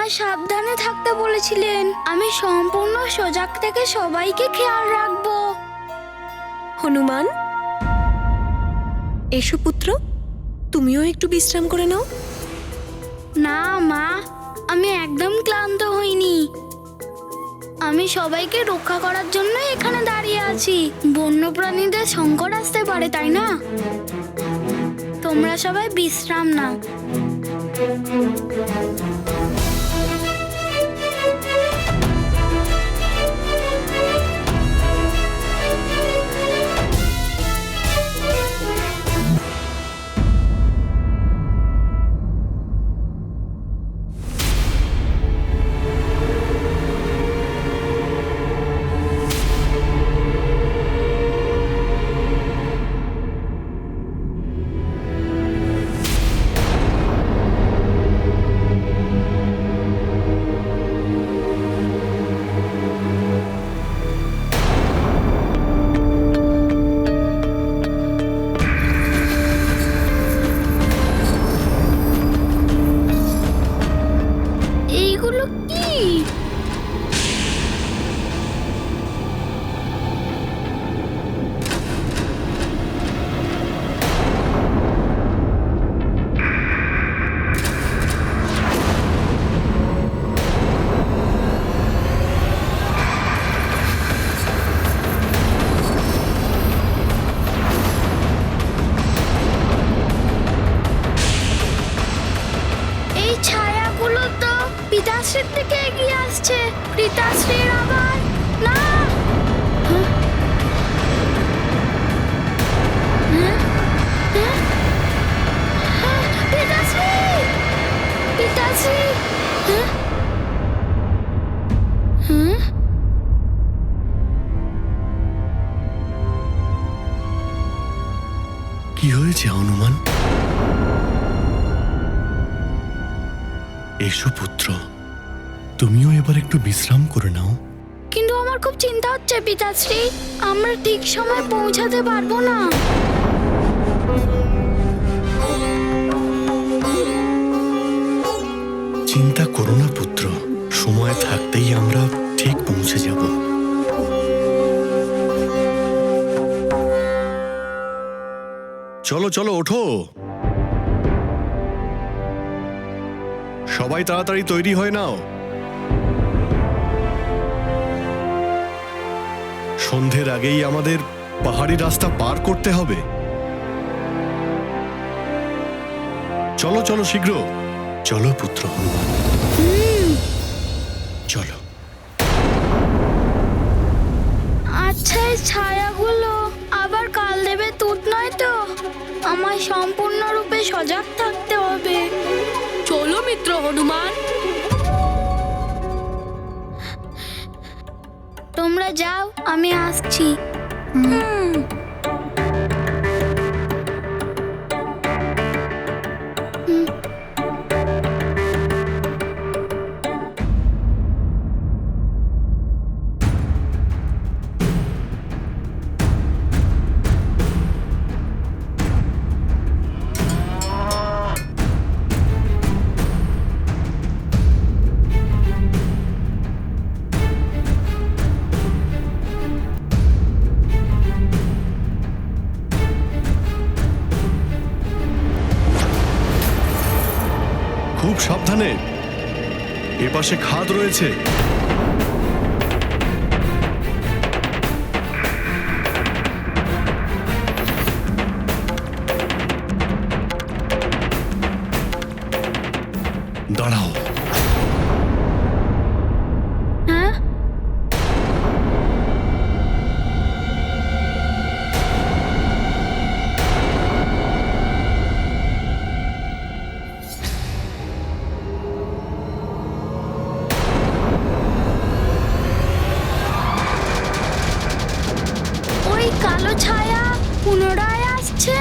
আমায় সাবধানে থাকতে বলেছিলেন। আমি সম্পূর্ণ সজাগ থেকে সবাইকে খেয়াল রাখবো। হনুমান, এসো পুত্র, তুমিও একটু বিশ্রাম করে নাও। না মা, আমি একদম ক্লান্ত হইনি। আমি সবাইকে রক্ষা করার জন্য এখানে দাঁড়িয়ে আছি। বন্যপ্রাণীদের সংকট আসতে পারে, তাই না? তোমরা সবাই বিশ্রাম নাও। এইগুলো কি? এই ছায়াগুলো তো পিতাশ্রীর দিকে এগিয়ে আসছে। পিতাশ্রীর আবার না। হ্যাঁ? হ্যাঁ? হ্যাঁ? হ্যাঁ, পিতাশ্রী! পিতাশ্রী! হ্যাঁ? হ্যাঁ? কি হয়েছে হনুমান? এসো পুত্র, তুমিও এবার একটু বিশ্রাম করে নাও। কিন্তু আমার খুব চিন্তা হচ্ছে পিতাশ্রী, আমরা ঠিক সময় পৌঁছাতে পারবো না। চিন্তা করো না পুত্র, সময় থাকতেই আমরা ঠিক পৌঁছে যাব। চলো চলো, ওঠো। সবাই তাড়াতাড়ি তৈরি হয়ে নাও। সন্ধ্যের আগেই আমাদের পাহাড়ি রাস্তা পার করতে হবে। চলো চলো শীঘ্র। চলো পুত্র হনুমান, চলো। আচ্ছা, এই ছায়াগুলো আবার কালদেবের দূত নয় তো? আমায় সম্পূর্ণরূপে সজাগ থাকতে হবে। চলো মিত্র হনুমান। তোমরা যাও, আমি আসছি। খুব সাবধানে, এপাশে খাদ রয়েছে। দাঁড়াও। হ্যাঁ? ওই কালো ছায়া পুনরায় আসছে।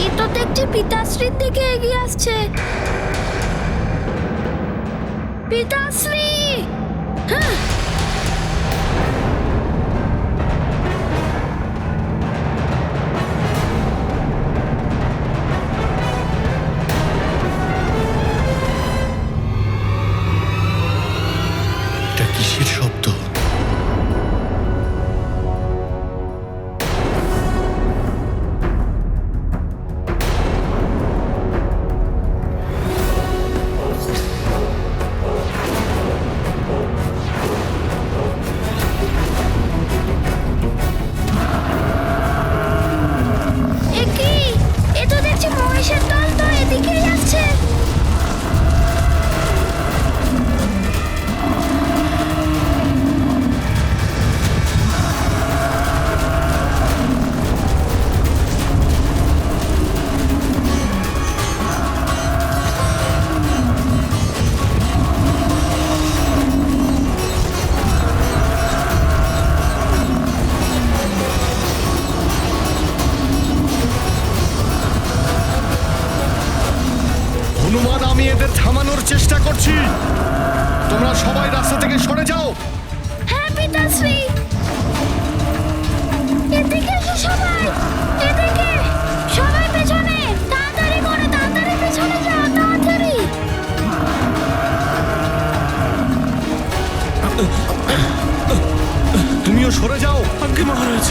এই তো দেখছি পিতাশ্রীর দিকে এগিয়ে আসছে। পিতাশ্রী! হ্যাঁ। তোমরা সবাই রাস্তা থেকে সরে যাও। হ্যাঁ পিতাশ্রী, এদিকে এসো সবাই, এদিকে সবাই পেছনে, তাড়াতাড়ি করে তাড়াতাড়ি পেছনে যাও, তাড়াতাড়ি। তুমিও সরে যাও। আজ্ঞে মহারাজ।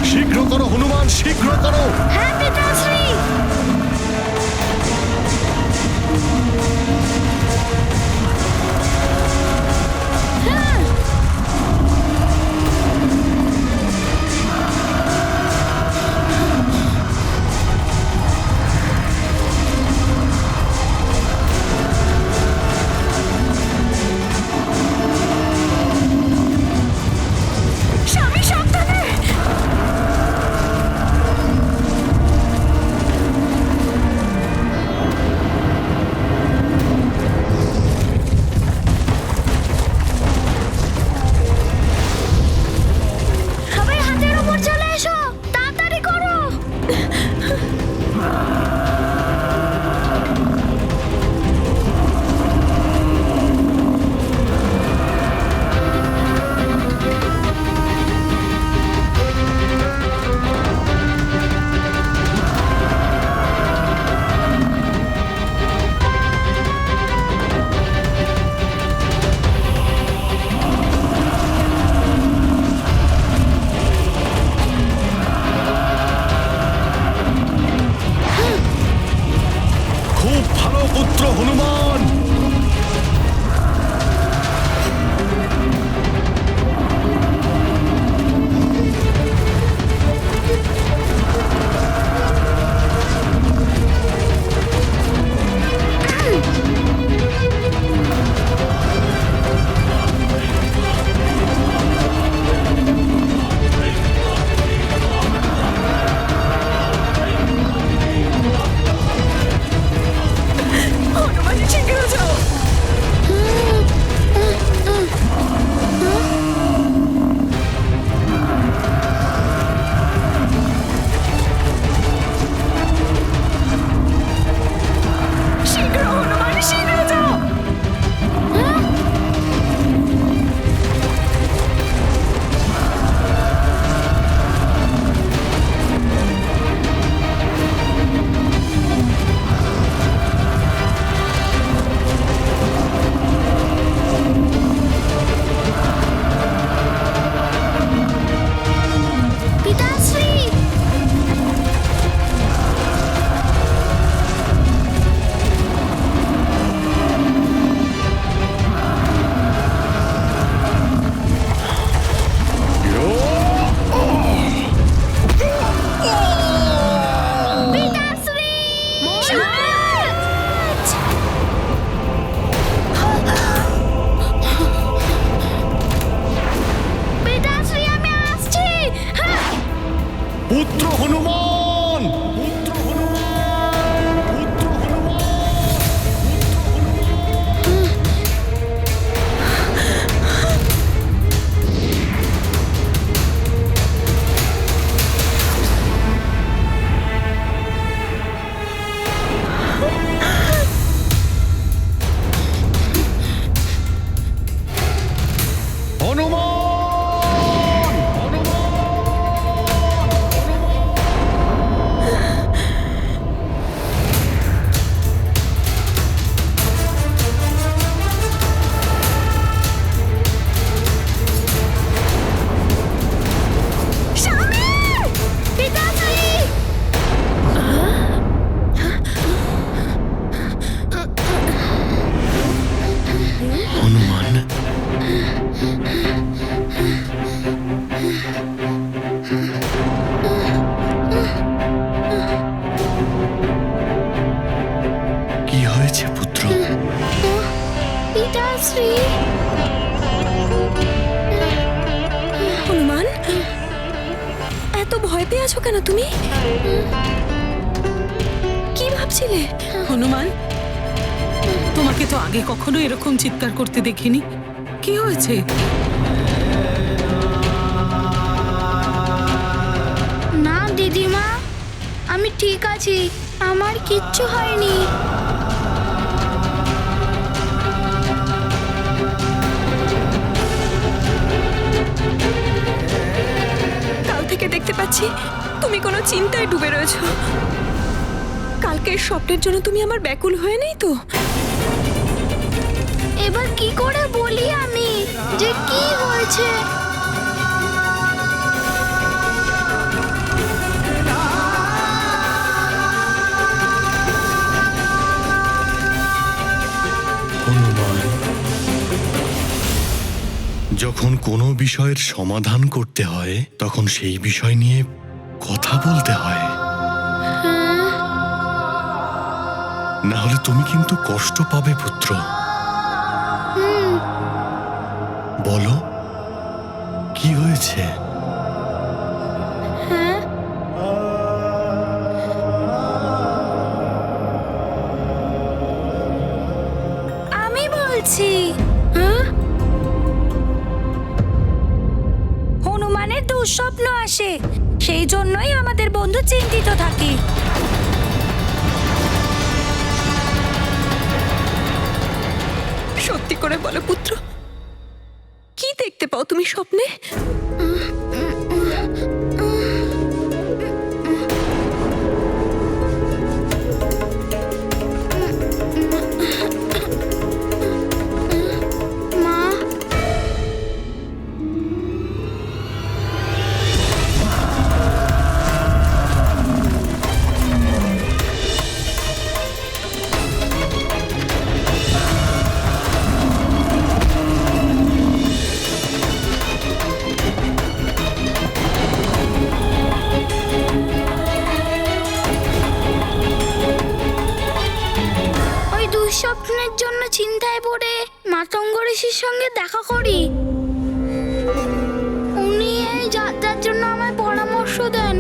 শীঘ্র করো হনুমান, শীঘ্র করো। হ্যাঁ পিতাশ্রী। হ্যাঁ। স্বামী সাবধানে। সবাই হাতের উপর চলে এসো, তাড়াতাড়ি করো। খুব ভালো পুত্র হনুমান। হনুমান শীঘ্র যাও। শীঘ্র হনুমান, শীঘ্র যাও। পিতাশ্রী। পিতাশ্রী। পিতাশ্রী আমি আসছি। হ্যাঁ। পুত্র হনুমান, পুত্র হনুমান, পুত্র হনুমান। হনুমান, স্বামী! পিতাশ্রী! হনুমান। কি হয়েছে পুত্র? পিতাশ্রী! হনুমান, এত ভয় পেয়ে আছো কেন তুমি? কি ভাবছিলে? হনুমান, তোমাকে তো আগে কখনো এরকম চিৎকার করতে দেখিনি। কি হয়েছে? না দিদিমা, আমি ঠিক আছি, আমার কিচ্ছু হয়নি। কাল থেকে দেখতে পাচ্ছি তুমি কোনো চিন্তায় ডুবে রয়েছো। কালকের স্বপ্নের জন্য তুমি আমার ব্যাকুল হয়ে নেই তো? এবার কি করে বলি আমি যে কি হয়েছে? হনুমান, যখন কোনো বিষয়ের সমাধান করতে হয় তখন সেই বিষয় নিয়ে কথা বলতে হয়, না হলে তুমি কিন্তু কষ্ট পাবে পুত্র। বলো, কি হয়েছে? আমি বলছি, হনুমানের দুঃস্বপ্ন আসে, সেই জন্যই আমাদের বন্ধু চিন্তিত থাকে। সত্যি করে বলো পুত্র, কি দেখতে পাও তুমি স্বপ্নে? মা, ওই দুঃস্বপ্নের জন্য চিন্তায় পড়ে মাতঙ্গ ঋষির সঙ্গে দেখা করি। উনি এই যাত্রার জন্য আমায় পরামর্শ দেন।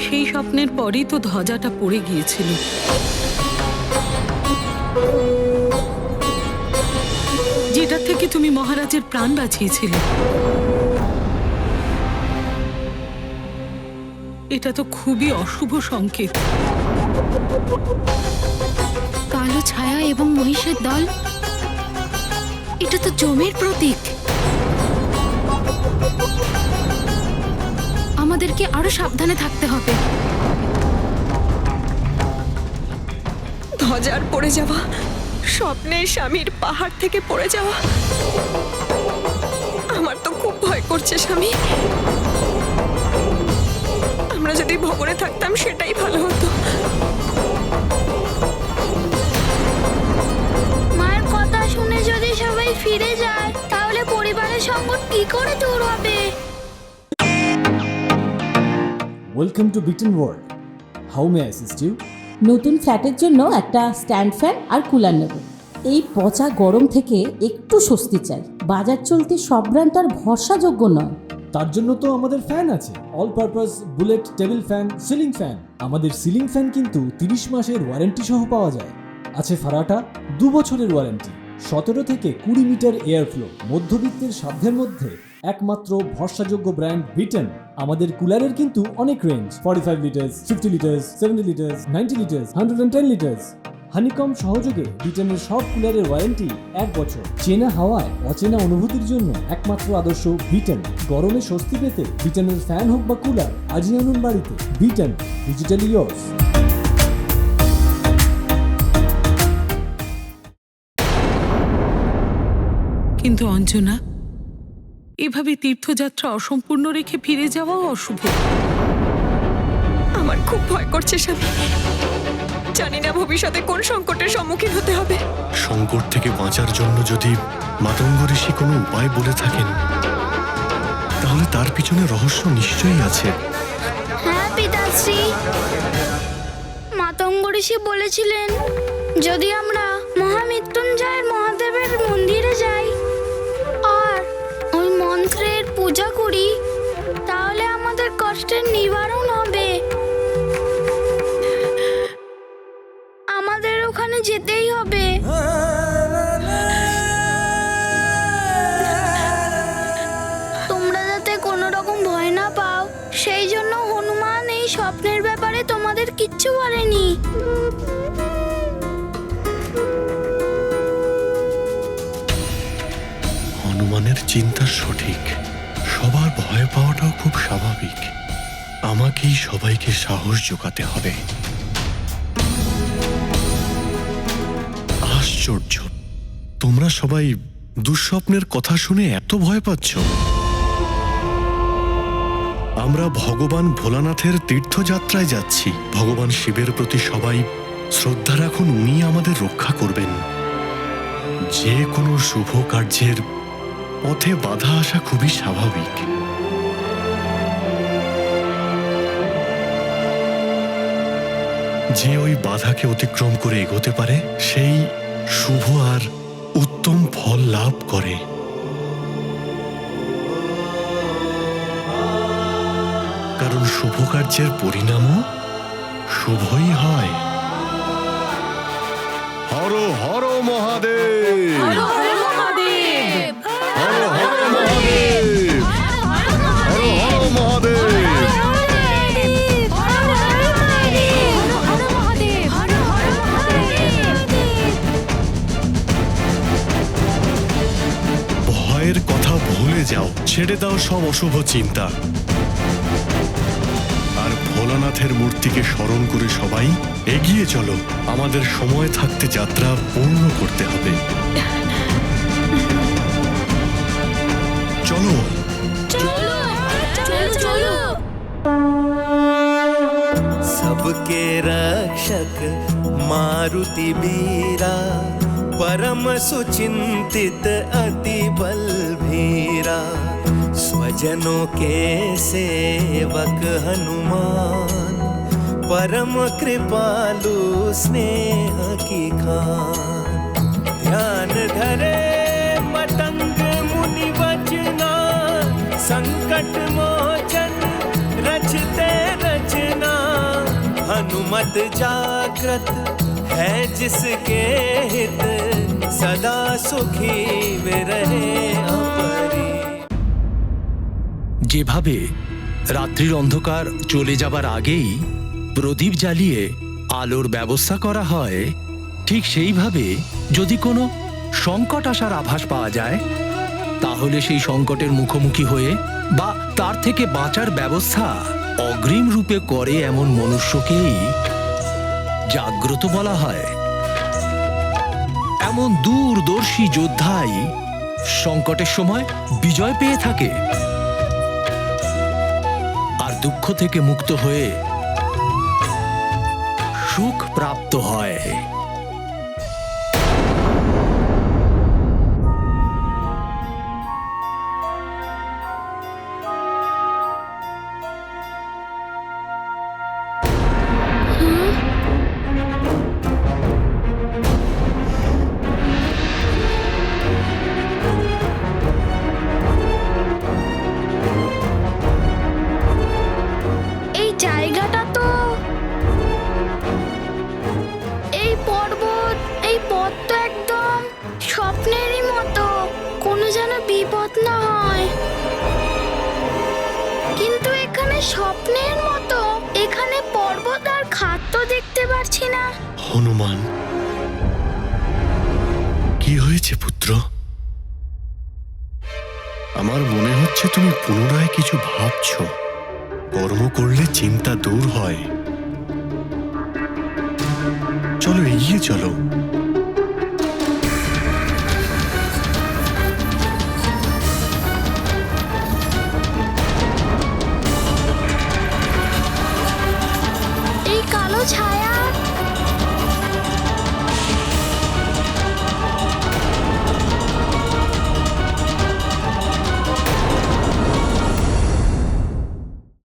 সেই স্বপ্নের পরই তো ধ্বজাটা পড়ে গিয়েছিল। যেটা থেকে তুমি মহারাজের প্রাণ বাঁচিয়েছিলে। এটা তো খুবই অশুভ সংকেত। কালো ছায়া এবং মহিষের দল, এটা তো জমের প্রতীক। আমাদেরকে আরো সাবধানে থাকতে হবে। ধ্বজার পড়ে যাওয়া, স্বপ্নে স্বামীর পাহাড় থেকে পড়ে যাওয়া, আমার তো খুব ভয় করছে স্বামী। আমরা যদি ভবনে থাকতাম সেটাই ভালো হতো। মায়ের কথা শুনে যদি সবাই ফিরে যায় তাহলে পরিবারের সংকট কি করে দূর হবে? Welcome to Bitten world. How may assist you? নতুন ফ্ল্যাটের জন্য একটা স্ট্যান্ড ফ্যান আর কুলার নেব। এই পচা গরম থেকে একটু স্বস্তি চাই। বাজার চলতে সব ব্র্যান্ড তো আর ভরসাযোগ্য নয়। তার জন্য তো আমাদের ফ্যান আছে, all purpose bullet table fan, ceiling fan. আমাদের সিলিং ফ্যান কিন্তু 30 মাসের ওয়ারেন্টি সহ পাওয়া যায়। আছে ফারাটা 2 বছরের ওয়ারেন্টি, 17 থেকে 20 মিটার এয়ার ফ্লো। মধ্যবিত্তের সাধ্যের মধ্যে একমাত্র ভরসাযোগ্য ব্র্যান্ড বিটেন। আমাদের কুলারের কিন্তু অনেক range, 45 litres, 50 litres, 70 litres, 90 litres, 110 litres. Honeycomb সহযোগে বিটেনের সব কুলারের ওয়ারেন্টি 1 বছর। চেনা হাওয়ায় অচেনা অনুভূতির জন্য একমাত্র আদর্শ বিটেন। গরমে স্বস্তি পেতে বিটেনের ফ্যান হোক বা কুলার, আজই আনুন বাড়িতে। Beaten, digitally yours. কিন্তু অঞ্জনা, এভাবে তীর্থযাত্রা অসম্পূর্ণ রেখে ফিরে যাওয়াও অশুভ। আমার খুব ভয় করছে স্বামী। জানি না ভবিষ্যতে কোন সংকটের সম্মুখীন হতে হবে। সংকট থেকে বাঁচার জন্য যদি মাতঙ্গ ঋষি কোনো উপায় বলে থাকেন তাহলে তার পিছনে রহস্য নিশ্চয়ই আছে। হ্যাঁ পিতাশ্রী, মাতঙ্গ ঋষি বলেছিলেন যদি আমরা মহামৃত্যুঞ্জয়ের মহাদেবের মন্দিরে যাই আর ওই মন্ত্রের পূজা করি তাহলে আমাদের কষ্টের নিবারণ হবে। কিচ্ছু বলেনি। হনুমানের চিন্তা সঠিক, সবার ভয় পাওয়াটাও খুব স্বাভাবিক। আমাকেই সবাইকে সাহস জোগাতে হবে। আশ্চর্য, তোমরা সবাই দুঃস্বপ্নের কথা শুনে এত ভয় পাচ্ছ? আমরা ভগবান ভোলানাথের তীর্থযাত্রায় যাচ্ছি। ভগবান শিবের প্রতি সবাই শ্রদ্ধা রাখুন, উনি আমাদের রক্ষা করবেন। যে কোনো শুভ কার্যের পথে বাধা আসা খুবই স্বাভাবিক। যে ওই বাধাকে অতিক্রম করে এগোতে পারে সেই শুভ আর উত্তম ফল লাভ করে। কারণ শুভ কার্যের পরিণামও শুভই হয়। হর হর মহাদেব, হর হর মহাদেব, হর হর মহাদেব। ভয়ের কথা ভুলে যাও, ছেড়ে দাও সব অশুভ চিন্তা। আর ভোলানাথের মূর্তিকে স্মরণ করে সবাই এগিয়ে চলো। আমাদের সময় থাকতে যাত্রা পূর্ণ করতে হবে। চলো सबके रक्षक मारुति बीरा, परम सुचिंतित अति बलभीरा, स्वजनों के सेवक हनुमान, परम कृपालु स्नेह की खान। ध्यान धरे पतंग मुनि वचना, संकट मोचन रचते रचना। हनुमत जागृत है जिसके हित, सदा सुखी वे रहे अपरी। যেভাবে রাত্রির অন্ধকার চলে যাবার আগেই প্রদীপ জ্বালিয়ে আলোর ব্যবস্থা করা হয়, ঠিক সেইভাবে যদি কোনো সংকট আসার আভাস পাওয়া যায়, তাহলে সেই সংকটের মুখোমুখি হয়ে বা তার থেকে বাঁচার ব্যবস্থা অগ্রিম রূপে করে এমন মনুষ্যকেই জাগ্রত বলা হয়। এমন দূরদর্শী যোদ্ধাই সংকটের সময় বিজয় পেয়ে থাকে আর দুঃখ থেকে মুক্ত হয়ে সুখ প্রাপ্ত হয়। এই জায়গাটা তো, এই পর্বত, এই পথ তো একদম স্বপ্নেরই মতো। কোনো যেন বিপদ না হয়। কিন্তু এখানে স্বপ্নের মতো, এখানে পর্বত আর খাদ তো দেখতে পারছি না। হনুমান, কি হয়েছে পুত্র? আমার মনে হচ্ছে তুমি পুনরায় কিছু ভাবছো। কর্ম করলে চিন্তা দূর হয়। চলো এগিয়ে চলো।